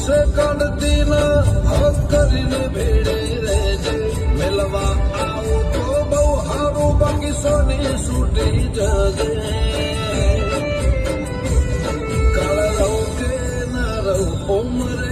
કાઢતી ના હક કરીને ભેડે રહેજે મેલવા આવો તો બહુ હારું બાકી સોની છૂટી જજે કાળ રહું કે ના રહું ઉમરે